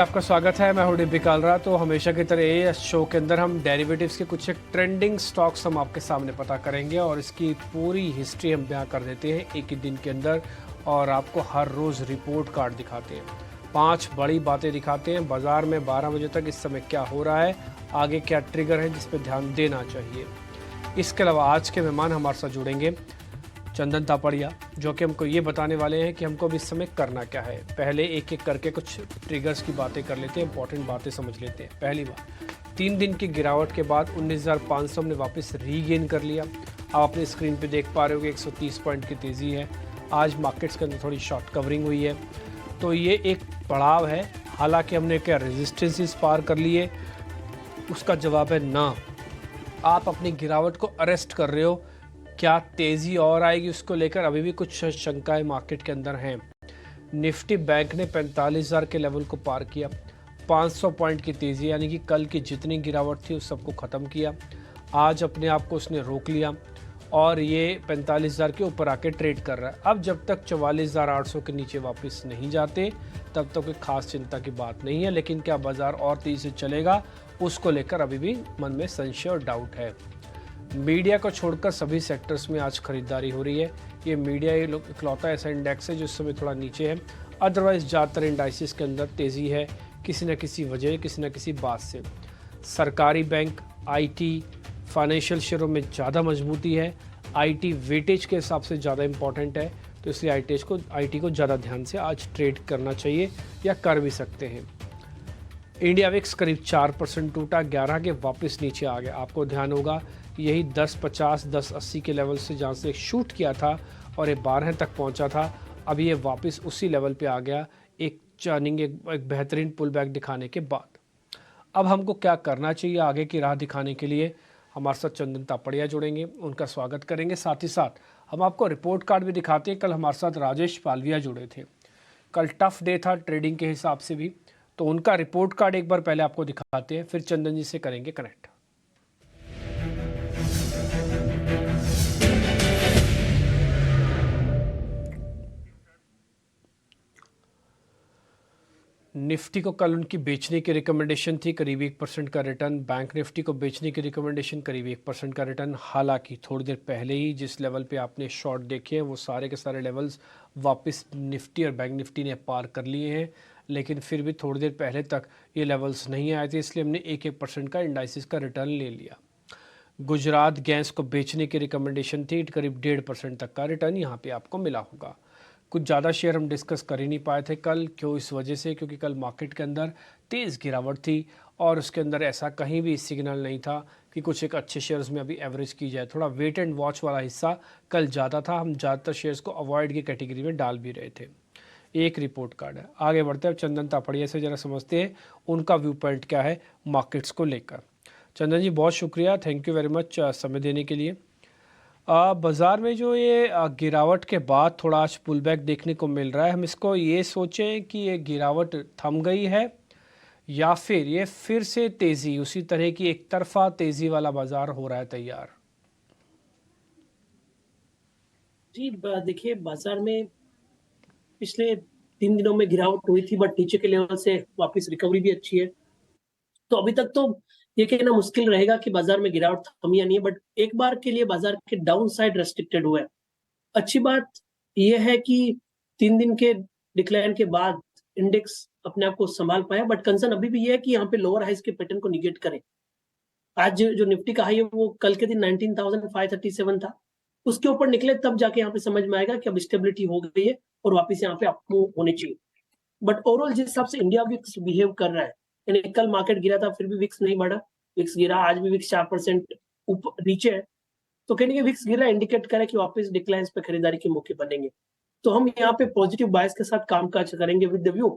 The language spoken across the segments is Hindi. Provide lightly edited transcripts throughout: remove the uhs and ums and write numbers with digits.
आपका स्वागत है। मैं हूं डिम्पी कालरा। तो हमेशा की तरह इस शो के अंदर हम डेरिवेटिव्स के कुछ एक ट्रेंडिंग स्टॉक्स हम आपके सामने पता करेंगे और इसकी पूरी हिस्ट्री हम बयां कर देते हैं एक ही दिन के अंदर और आपको हर रोज़ रिपोर्ट कार्ड दिखाते हैं। 5 बड़ी बातें दिखाते हैं बाजार में 12 बजे तक इस समय क्या हो रहा है, आगे क्या ट्रिगर है जिस पर ध्यान देना चाहिए। इसके अलावा आज के मेहमान हमारे साथ जुड़ेंगे चंदन तापड़िया, जो कि हमको ये बताने वाले हैं कि हमको अभी इस समय करना क्या है। पहले एक एक करके कुछ ट्रिगर्स की बातें कर लेते हैं, इंपॉर्टेंट बातें समझ लेते हैं। पहली बात, 3 दिन की गिरावट के बाद 19,500 ने वापस रीगेन कर लिया। आप अपने स्क्रीन पे देख पा रहे हो कि 130 पॉइंट की तेज़ी है। आज मार्केट्स के अंदर थोड़ी शॉर्ट कवरिंग हुई है, तो ये एक पड़ाव है। हालांकि हमने क्या रेजिस्टेंसेस पार कर लिए, उसका जवाब है ना। आप अपनी गिरावट को अरेस्ट कर रहे हो। क्या तेज़ी और आएगी उसको लेकर अभी भी कुछ शंकाएं मार्केट के अंदर हैं। निफ्टी बैंक ने 45,000 के लेवल को पार किया। 500 पॉइंट की तेज़ी, यानी कि कल की जितनी गिरावट थी उस सबको ख़त्म किया। आज अपने आप को उसने रोक लिया और ये 45,000 के ऊपर आके ट्रेड कर रहा है। अब जब तक 44,800 के नीचे वापस नहीं जाते तब तक कोई खास चिंता की बात नहीं है। लेकिन क्या बाज़ार और तेज़ी से चलेगा, उसको लेकर अभी भी मन में संशय और डाउट है। मीडिया को छोड़कर सभी सेक्टर्स में आज खरीदारी हो रही है। ये मीडिया इकलौता ऐसा इंडेक्स है जो इस समय थोड़ा नीचे है। अदरवाइज ज़्यादातर इंडाइसिस के अंदर तेज़ी है, किसी न किसी वजह, किसी न किसी बात से। सरकारी बैंक, आईटी, फाइनेंशियल शेयरों में ज़्यादा मजबूती है। आईटी वेटेज के हिसाब से ज़्यादा इंपॉर्टेंट है, तो इसलिए आईटी को ज़्यादा ध्यान से आज ट्रेड करना चाहिए या कर भी सकते हैं। इंडिया विक्स करीब 4% टूटा, 11 के वापस नीचे आ गया। आपको ध्यान होगा यही 1050, 1080 के लेवल से जहाँ से शूट किया था और ये 12 तक पहुँचा था, अभी ये वापस उसी लेवल पे आ गया एक चर्निंग, एक बेहतरीन पुल बैक दिखाने के बाद। अब हमको क्या करना चाहिए आगे की राह दिखाने के लिए, हमारे साथ चंदन तापड़िया जुड़ेंगे, उनका स्वागत करेंगे। साथ ही साथ हम आपको रिपोर्ट कार्ड भी दिखाते हैं। कल हमारे साथ राजेश पालविया जुड़े थे। कल टफ डे था ट्रेडिंग के हिसाब से भी, तो उनका रिपोर्ट कार्ड एक बार पहले आपको दिखाते हैं, फिर चंदन जी से करेंगे कनेक्ट। निफ्टी को कल उनकी बेचने की रिकमेंडेशन थी, करीब 1% का रिटर्न। बैंक निफ्टी को बेचने की रिकमेंडेशन, करीब 1% का रिटर्न। हालांकि थोड़ी देर पहले ही जिस लेवल पे आपने शॉर्ट देखे हैं वो सारे के सारे लेवल्स वापस निफ्टी और बैंक निफ्टी ने पार कर लिए हैं, लेकिन फिर भी थोड़ी देर पहले तक ये लेवल्स नहीं आए थे, इसलिए हमने 1% का इंडाइसिस का रिटर्न ले लिया। गुजरात गैस को बेचने की रिकमेंडेशन थी, करीब 1.5% तक का रिटर्न यहाँ पे आपको मिला होगा। कुछ ज़्यादा शेयर हम डिस्कस कर ही नहीं पाए थे कल, क्यों? इस वजह से क्योंकि कल मार्केट के अंदर तेज़ गिरावट थी और उसके अंदर ऐसा कहीं भी सिग्नल नहीं था कि कुछ एक अच्छे शेयर्स में अभी एवरेज की जाए। थोड़ा वेट एंड वॉच वाला हिस्सा कल ज़्यादा था। हम ज़्यादातर शेयर्स को अवॉइड की कैटेगरी में डाल भी रहे थे। एक रिपोर्ट कार्ड है। आगे बढ़ते हैं, अब चंदन तापड़िया से ज़रा समझते हैं उनका व्यू पॉइंट क्या है मार्केट्स को लेकर। चंदन जी, बहुत शुक्रिया, थैंक यू वेरी मच समय देने के लिए। बाज़ार में जो ये गिरावट के बाद थोड़ा आज पुल बैक देखने को मिल रहा है, हम इसको ये सोचें कि ये गिरावट थम गई है या फिर ये फिर से तेज़ी, उसी तरह की एक तरफा तेज़ी वाला बाज़ार हो रहा है तैयार? जी, देखिए बाजार में पिछले 3 दिनों में गिरावट हुई थी, बट नीचे के लेवल से वापस रिकवरी भी अच्छी है। तो अभी तक तो ये कहना मुश्किल रहेगा कि बाजार में गिरावट थमी या नहीं है, बट एक बार के लिए बाजार के डाउन साइड रेस्ट्रिक्टेड हुआ है। अच्छी बात यह है कि 3 दिन के डिक्लाइन के बाद इंडेक्स अपने आप को संभाल पाया, बट कंसर्न अभी भी ये है कि यहाँ पे लोअर हाइज के पैटर्न को निगेट करे। आज जो निफ्टी का हाई है वो कल के दिन 19,537 था। उसके ऊपर निकले तब जाके यहाँ पे समझ में आएगा कि अब स्टेबिलिटी हो गई है और वापस यहाँ पे अप मूव होनी चाहिए। बट ओवरऑल जिस हिसाब से इंडिया विक्स बिहेव कर रहा है, यानी कल मार्केट गिरा था फिर भी विक्स नहीं बढ़ा, विक्स गिरा, आज भी विक्स 4% ऊपर नीचे है। तो कहने के विक्स गिरा इंडिकेट करे कि वापस डिक्लाइंस पे खरीदारी के मौके बनेंगे। तो हम यहाँ पे पॉजिटिव बायस के साथ कामकाज करेंगे विद द व्यू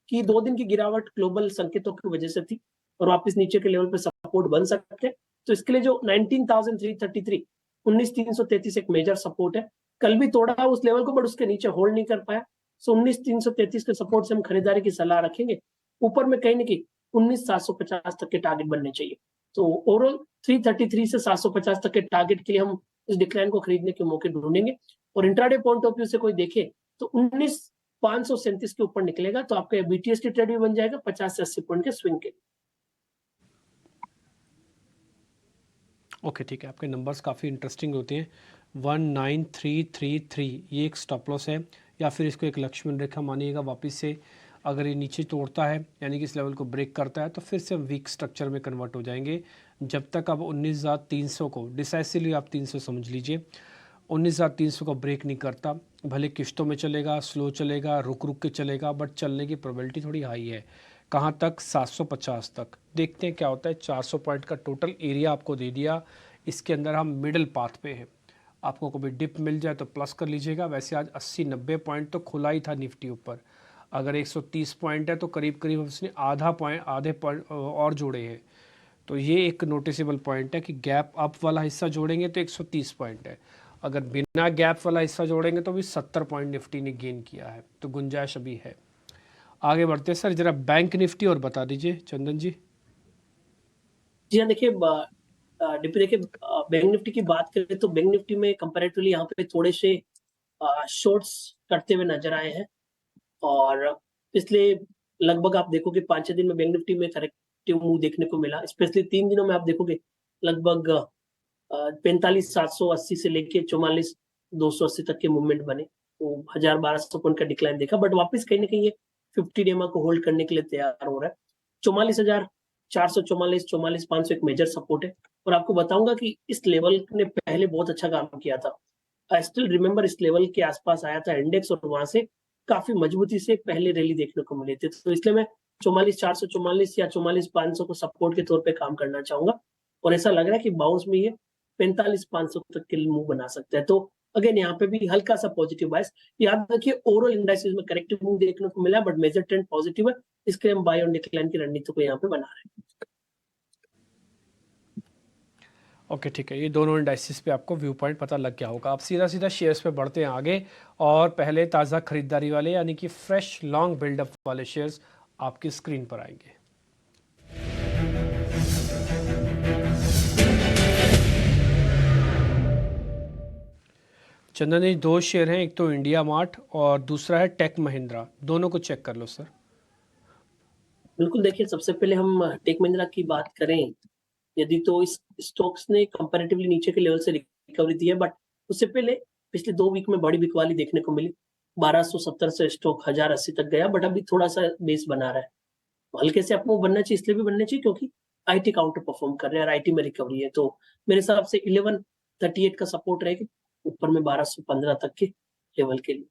कि 2 दिन की गिरावट ग्लोबल संकेतों की वजह से थी और वापस नीचे के लेवल पे सपोर्ट बन सकते हैं। तो इसके लिए जो 19,333 19,333 एक मेजर सपोर्ट है। कल भी तोड़ा उस लेवल को, बट उसके नीचे होल्ड नहीं कर पाया। सो 19,333 के सपोर्ट से हम खरीदारी की सलाह रखेंगे। ऊपर में कहीं ना कहीं 19,750 तक के टारगेट बनने चाहिए। तो ओवरऑल 333 से 750 तक के टारगेट के लिए हम इस डिक्लाइन को खरीदने के मौके ढूंढेंगे। और इंट्राडे पॉइंट ऑफ व्यू से कोई देखे तो 537 के ऊपर निकलेगा तो आपका बीटीएसटी ट्रेड भी बन जाएगा 50 से 80 पॉइंट के स्विंग के। ओके ठीक है, आपके नंबर्स काफ़ी इंटरेस्टिंग होते हैं। 19333 ये एक स्टॉप लॉस है, या फिर इसको एक लक्ष्मण रेखा मानिएगा। वापस से अगर ये नीचे तोड़ता है यानी कि इस लेवल को ब्रेक करता है तो फिर से हम वीक स्ट्रक्चर में कन्वर्ट हो जाएंगे। जब तक अब 19,300 को डिसाइसिवली आप 300 समझ लीजिए, 19,300 को ब्रेक नहीं करता, भले किश्तों में चलेगा, स्लो चलेगा, रुक रुक के चलेगा, बट चलने की प्रोबेबिलिटी थोड़ी हाई है। कहाँ तक? 750 तक। देखते हैं क्या होता है। 400 पॉइंट का टोटल एरिया आपको दे दिया, इसके अंदर हम मिडिल पाथ पे हैं। आपको कभी डिप मिल जाए तो प्लस कर लीजिएगा। वैसे आज 80-90 पॉइंट तो खुला ही था निफ्टी ऊपर। अगर 130 पॉइंट है तो करीब करीब उसने आधे पॉइंट और जोड़े हैं। तो ये एक नोटिसेबल पॉइंट है कि गैप अप वाला हिस्सा जोड़ेंगे तो 130 पॉइंट है, अगर बिना गैप वाला हिस्सा जोड़ेंगे तो भी 70 पॉइंट निफ्टी ने गेन किया है, तो गुंजाइश अभी है। आगे बढ़ते हैं सर, जरा बैंक निफ्टी और बता दीजिए चंदन जी। जी हाँ, देखिए डिप्टी, देखिए बैंक निफ्टी की बात करें तो बैंक निफ्टी में कंपैरेटिवली यहाँ पे थोड़े से शॉर्ट्स करते हुए नजर आए हैं, और पिछले लगभग आप देखोगे 5-6 दिन में बैंक निफ्टी में करेक्टिव मूव देखने को मिला। स्पेशली 3 दिनों में आप देखोगे लगभग 45,780 से लेके 44,280 तक के मूवमेंट बने, तो 1,000-1,200 पॉइंट का डिक्लाइन देखा, बट वापस कहीं ना कहीं ये 50 डेमा को होल्ड करने के लिए तैयार हो रहा है। 44,444, 44,500 एक मेजर सपोर्ट है, और आपको बताऊंगा कि इस लेवल ने पहले बहुत अच्छा काम किया था। आई स्टिल रिमेंबर इस लेवल के आसपास आया था इंडेक्स, और वहां से काफी मजबूती से पहले रैली देखने को मिली थी, तो इसलिए मैं 44,444 या 44,500 को सपोर्ट के तौर पे काम करना चाहूंगा, और ऐसा लग रहा है कि बाउंस में ये 45,500 तक के मूव बना सकता है। तो अगेन यहाँ पे भी हल्का सा पॉजिटिव बाइस। याद रखिए ओवरऑल इंडाइसेस में करेक्टिव मूव देखने को मिला, बट मेजर ट्रेंड पॉजिटिव है, इसके हम बाय ऑन डिक्लाइन की रणनीति को यहाँ पे बना रहे हैं। ओके ठीक है, ये दोनों इंडाइसिस पे आपको व्यू पॉइंट पता लग गया होगा। आप सीधा सीधा शेयर्स पे बढ़ते हैं आगे, और पहले ताज़ा खरीदारी वाले यानी कि फ्रेश लॉन्ग बिल्डअप वाले शेयर्स आपकी स्क्रीन पर आएंगे। चंदन जी, दो शेयर हैं, एक तो इंडिया मार्ट और दूसरा है टेक महिंद्रा, दोनों को चेक कर लो सर। बिल्कुल, देखिए सबसे पहले हम टेक महिंद्रा की बात करें यदि, तो इस स्टॉक्स ने कंपैरेटिवली नीचे के लेवल से रिकवरी दी है, बट उससे पहले पिछले 2 वीक में बड़ी बिकवाली देखने को मिली। 1270 से स्टॉक 1080 तक गया, बट अभी थोड़ा सा बेस बना रहा है। हल्के से आपको बनना चाहिए, इसलिए भी बनना चाहिए क्योंकि आईटी काउंटर परफॉर्म कर रहे हैं और आईटी में रिकवरी है, तो मेरे हिसाब से 1138 का सपोर्ट रहेगा, ऊपर में 1215 तक के लेवल के लिए।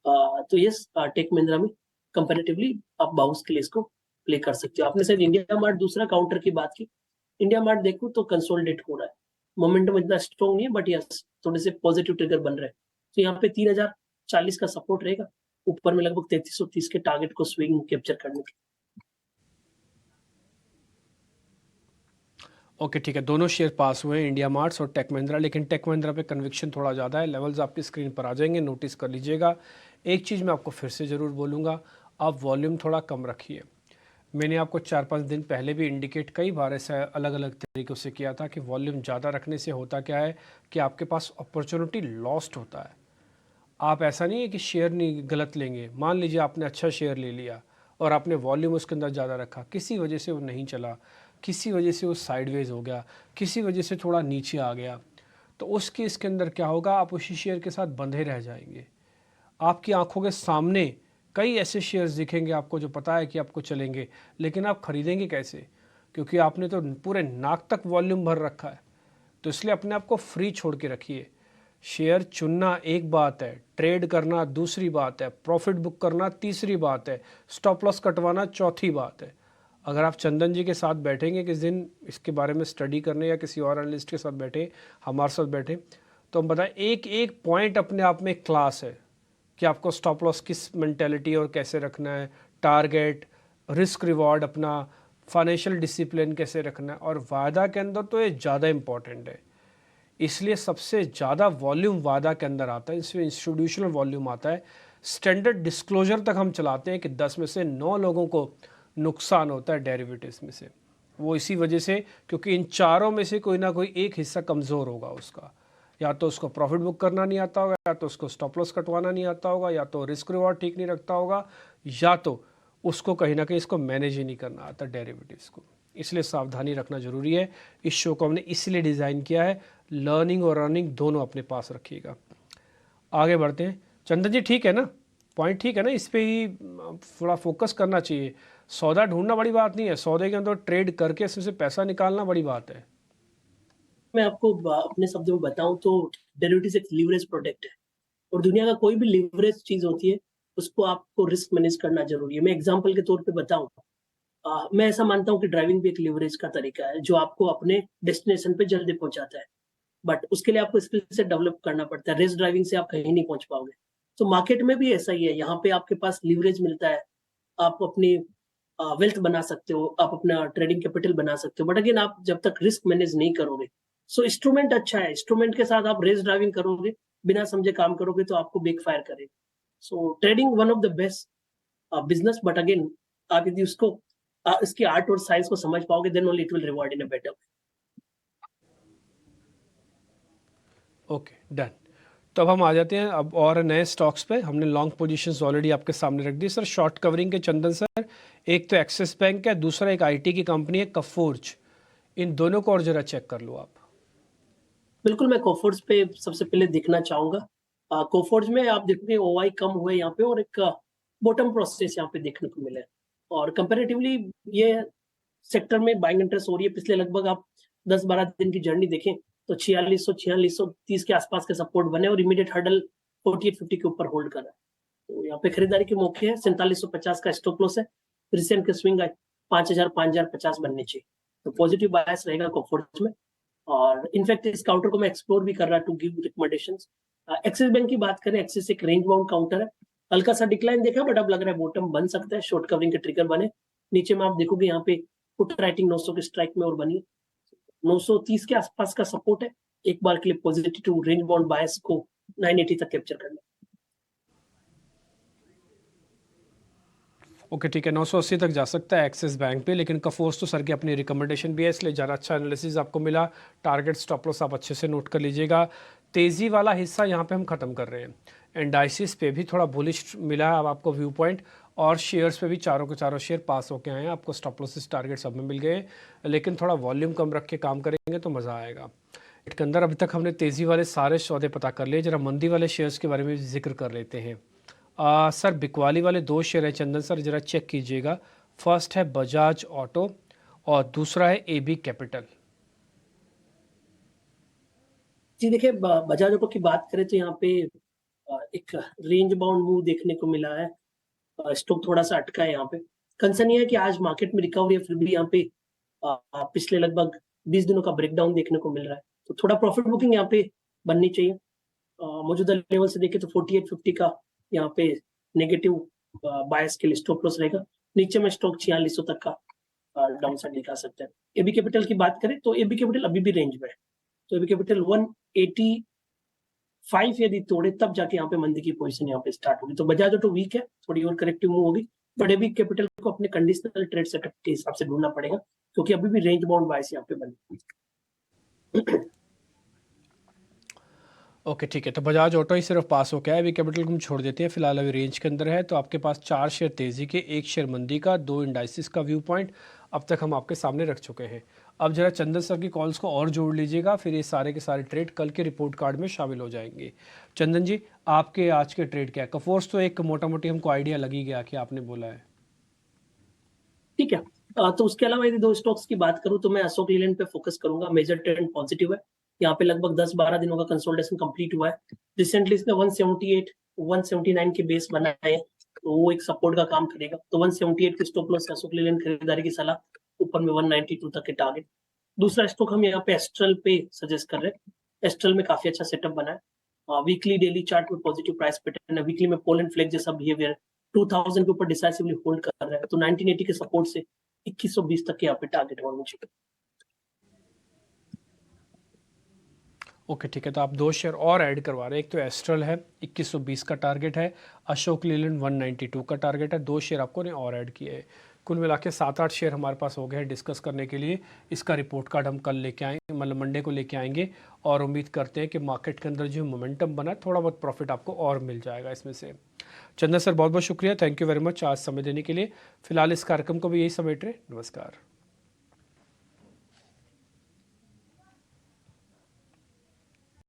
तो यस, टेक महिंद्रा में कंपैरेटिवली आप बाउंस के लिए इसको प्ले कर सकते हो। आपने शायद इंडिया मार्ट दूसरा काउंटर की बात की। इंडिया मार्ट देखो तो कंसोलिडेट हो रहा है, मोमेंटम इतना स्ट्रॉन्ग नहीं है, बट यस थोड़े से पॉजिटिव ट्रिगर बन रहे हैं, तो यहाँ पे 3,040 का सपोर्ट रहेगा, ऊपर में लगभग 3330 के टारगेट को स्विंग कैप्चर करने के। ओके ठीक है, दोनों शेयर पास हुए हैं, इंडिया मार्ट्स और टेक महिंद्रा, लेकिन टेक महिंद्रा पे कन्विक्शन थोड़ा ज़्यादा है। लेवल्स आपकी स्क्रीन पर आ जाएंगे, नोटिस कर लीजिएगा। एक चीज़ मैं आपको फिर से ज़रूर बोलूँगा, आप वॉल्यूम थोड़ा कम रखिए। मैंने आपको 4-5 दिन पहले भी इंडिकेट कई बार ऐसा अलग अलग तरीक़ों से किया था कि वॉल्यूम ज़्यादा रखने से होता क्या है कि आपके पास अपॉर्चुनिटी लॉस्ट होता है। आप ऐसा नहीं है कि शेयर नहीं गलत लेंगे, मान लीजिए आपने अच्छा शेयर ले लिया और आपने वॉल्यूम उसके अंदर ज़्यादा रखा, किसी वजह से वो नहीं चला, किसी वजह से वो साइडवेज हो गया, किसी वजह से थोड़ा नीचे आ गया, तो उस केस के अंदर क्या होगा, आप उसी शेयर के साथ बंधे रह जाएंगे। आपकी आंखों के सामने कई ऐसे शेयर्स दिखेंगे आपको जो पता है कि आपको चलेंगे, लेकिन आप खरीदेंगे कैसे, क्योंकि आपने तो पूरे नाक तक वॉल्यूम भर रखा है। तो इसलिए अपने आप को फ्री छोड़ के रखिए। शेयर चुनना एक बात है, ट्रेड करना दूसरी बात है, प्रॉफिट बुक करना तीसरी बात है, स्टॉप लॉस कटवाना चौथी बात है। अगर आप चंदन जी के साथ बैठेंगे किस दिन इसके बारे में स्टडी करने, या किसी और एनालिस्ट के साथ बैठे, हमारे साथ बैठे, तो हम बताएं एक एक पॉइंट अपने आप में क्लास है कि आपको स्टॉप लॉस किस मेंटेलिटी और कैसे रखना है, टारगेट, रिस्क रिवॉर्ड, अपना फाइनेंशियल डिसिप्लिन कैसे रखना है, और वादा के अंदर तो ये ज़्यादा इम्पॉर्टेंट है। इसलिए सबसे ज़्यादा वॉल्यूम वादा के अंदर आता है, इसमें इंस्टीट्यूशनल वॉल्यूम आता है। स्टैंडर्ड डिस्क्लोजर तक हम चलाते हैं कि 10 में से 9 लोगों को नुकसान होता है डेरिवेटिव्स में से, वो इसी वजह से क्योंकि इन चारों में से कोई ना कोई एक हिस्सा कमज़ोर होगा उसका। या तो उसको प्रॉफिट बुक करना नहीं आता होगा, या तो उसको स्टॉप लॉस कटवाना नहीं आता होगा, या तो रिस्क रिवॉर्ड ठीक नहीं रखता होगा, या तो उसको कहीं ना कहीं इसको मैनेज ही नहीं करना आता डेरिवेटिव्स को। इसलिए सावधानी रखना ज़रूरी है। इस शो को हमने इसलिए डिज़ाइन किया है, लर्निंग और अर्निंग दोनों अपने पास रखिएगा। आगे बढ़ते हैं। चंदन जी ठीक है ना, पॉइंट ठीक है ना, इस पे ही थोड़ा फोकस करना चाहिए। सौदा ढूंढना बड़ी बात नहीं है, सौदे के अंदर ट्रेड करके इसमें से पैसा निकालना बड़ी बात है। मैं आपको अपने शब्दों में बताऊं तो डेरिवेटिव्स एक लीवरेज प्रोडक्ट है, और दुनिया का कोई भी लीवरेज चीज होती है उसको आपको रिस्क मैनेज करना जरूरी है। मैं एग्जांपल के तौर पे बताऊं, मैं ऐसा मानता हूं कि ड्राइविंग भी एक लीवरेज का तरीका है जो आपको अपने डेस्टिनेशन पे जल्दी पहुंचाता है, बट उसके लिए आपको स्किल से डेवलप करना पड़ता है। रेस ड्राइविंग से आप कहीं नहीं पहुंच पाओगे। तो मार्केट में भी ऐसा ही है, यहाँ पे आपके पास लीवरेज मिलता है, आप अपनी वेल्थ बना सकते हो, आप अपना ट्रेडिंग कैपिटल बना सकते हो, बट अगेन आप जब तक रिस्क मैनेज नहीं करोगे। सो इंस्ट्रूमेंट अच्छा है, इंस्ट्रूमेंट के साथ आप रेस ड्राइविंग करोगे, बिना समझे काम करोगे तो आपको बेक फायर करेगा। सो trading one of the best business, but again आप यदि उसको इसकी आर्ट और साइंस को समझ पाओगे, then only it will reward in a better. Okay done. तो अब हम आ जाते हैं अब और नए स्टॉक्स पे। हमने लॉन्ग पोजीशंस ऑलरेडी आपके सामने रख दी सर। शॉर्ट कवरिंग के चंदन सर, एक तो एक्सिस बैंक है, दूसरा एक आईटी की कंपनी है कफोर्ज। इन दोनों को और जरा चेक कर लो आप। बिल्कुल, मैं कोफोर्ज पे सबसे पहले देखना चाहूंगा। कोफोर्ज में आप देखोगे ओआई कम हुए यहाँ पे, और एक बॉटम प्रोसेस यहाँ पे देखने को मिला है, और कंपैरेटिवली ये सेक्टर में बाइंग इंटरेस्ट हो रही है। पिछले लगभग आप 10-12 दिन की जर्नी देखें तो 4630 के आसपास के सपोर्ट बने, और इमीडिएट हर्डल 4850 के ऊपर होल्ड कर रहा है। तो यहाँ पे खरीदारी के मौके हैं। 4750 का स्टॉप लॉस है। रिसेंट के स्विंग है 5050 बनने चाहिए, तो पॉजिटिव बायस रहेगा कोफोर्ज में। और इनफैक्ट इस काउंटर को मैं एक्सप्लोर भी कर रहा to give recommendations. Axis bank की बात करें, एक्सिस एक रेंज बाउंड काउंटर है, हल्का सा डिक्लाइन देखा, बट अब लग रहा है बॉटम बन सकता है, शॉर्ट कवरिंग के ट्रिगर बने। नीचे में आप देखोगे यहाँ पे पुट राइटिंग 900 के स्ट्राइक में और बनी, 930 के आसपास का सपोर्ट है। एक बार के लिए पॉजिटिव टू रेंज बाउंड बायस को 980 तक कैप्चर करना। ओके ठीक है, 980 तक जा सकता है एक्सिस बैंक पे, लेकिन कफोर्स तो सर की अपनी रिकमेंडेशन भी है, इसलिए ज़्यादा अच्छा एनालिसिस आपको मिला। टारगेट स्टॉप लॉस आप अच्छे से नोट कर लीजिएगा। तेज़ी वाला हिस्सा यहाँ पे हम ख़त्म कर रहे हैं। एंडाइसिस पे भी थोड़ा बुलिश मिला है अब आपको व्यू पॉइंट, और शेयर्स पे भी चारों के चारों शेयर पास होके आए हैं। आपको स्टॉप लॉसेस टारगेट सब में मिल गए, लेकिन थोड़ा वॉल्यूम कम रख के काम करेंगे तो मज़ा आएगा। के अंदर अभी तक हमने तेज़ी वाले सारे सौदे पता कर लिए, जरा मंदी वाले शेयर्स के बारे में भी जिक्र कर लेते हैं। सर बिकवाली वाले दो शेयर है चंदन सर, जरा चेक कीजिएगा। फर्स्ट है बजाज ऑटो और दूसरा है एबी कैपिटल। जी देखिए, बजाज ऑटो की बात करें तो यहाँ पे एक रेंज बाउंड मूव देखने को मिला है। स्टॉक थोड़ा सा अटका है यहाँ पे। कंसर्न ये है कि आज मार्केट में रिकवरी है, फिर भी यहाँ पे पिछले लगभग 20 दिनों का ब्रेकडाउन देखने को मिल रहा है, तो थोड़ा प्रॉफिट बुकिंग यहाँ पे बननी चाहिए। मौजूदा लेवल से देखें तो 4850 का यहाँ पे नेगेटिव बायस के लिए स्टॉप लॉस रहेगा। नीचे में स्टॉक 4600 तक का डाउन साइड दिखा सकता है। एबी कैपिटल की बात करें तो एबी कैपिटल अभी भी रेंज में है, तो एबी कैपिटल 185 यदि तोड़े तब जाके यहाँ पे मंदी की पोजीशन यहाँ पे स्टार्ट होगी। तो बजाज ऑटो वीक है, थोड़ी और करेक्टिव मूव होगी, बट एबी कैपिटल को अपने कंडीशनल ट्रेड सेटअप के हिसाब से ढूंढना पड़ेगा, क्योंकि अभी भी रेंज बाउंड बायस यहाँ पे बनी। ओके ठीक है, तो बजाज ऑटो ही सिर्फ पास हो गया है, अभी कैपिटल को हम छोड़ देते हैं, फिलहाल अभी रेंज के अंदर है। तो आपके पास 4 शेयर तेज़ी के, 1 शेयर मंदी का, 2 इंडाइसिस का व्यू पॉइंट अब तक हम आपके सामने रख चुके हैं। अब जरा चंदन सर की कॉल्स को और जोड़ लीजिएगा, फिर ये सारे के सारे ट्रेड कल के रिपोर्ट कार्ड में शामिल हो जाएंगे। चंदन जी आपके आज के ट्रेड क्या है? कफोर्स तो एक मोटा मोटी हमको आइडिया लग ही गया कि आपने बोला है। ठीक है, तो उसके अलावा यदि दो स्टॉक्स की बात करूं तो मैं अशोक लीलैंड पे फोकस करूंगा। मेजर ट्रेंड पॉजिटिव है, यहाँ पे लगभग 10-12 दिनों का कंसोलिडेशन कंप्लीट हुआ है। रिसेंटली इसने 178 179 के बेस बनाए हैं, तो वो एक सपोर्ट का काम करेगा। तो 178 के स्टॉप लॉस अशोक लीलैंड खरीदारी की सलाह, ऊपर में 192 तक के टारगेट। दूसरा स्टॉक हम यहाँ पे एस्ट्रल पे सजेस्ट कर रहे हैं। एस्ट्रल में काफी अच्छा सेटअप बना है, वीकली डेली चार्ट में पॉजिटिव प्राइस पैटर्न है, वीकली में पोल एंड फ्लैग जैसा बिहेवियर, 2000 के ऊपर डिसाइसिवली होल्ड कर रहा है। तो 1980 के सपोर्ट से 2120 तक के यहाँ पे टारगेट होना चाहिए। ओके ठीक है, तो आप 2 शेयर और ऐड करवा रहे हैं। एक तो एस्ट्रल है 2120 का टारगेट है, अशोक लीलैंड 192 का टारगेट है, 2 शेयर आपको ने और ऐड किए हैं। कुल मिला के 7-8 शेयर हमारे पास हो गए हैं डिस्कस करने के लिए। इसका रिपोर्ट कार्ड हम कल लेके आएंगे, मतलब मंडे को लेके आएंगे, और उम्मीद करते हैं कि मार्केट के अंदर जो मोमेंटम बना है थोड़ा बहुत प्रॉफिट आपको और मिल जाएगा इसमें से। चंदन सर बहुत बहुत शुक्रिया, थैंक यू वेरी मच आज समय देने के लिए। फिलहाल इस कार्यक्रम को भी यही समेट रहे, नमस्कार।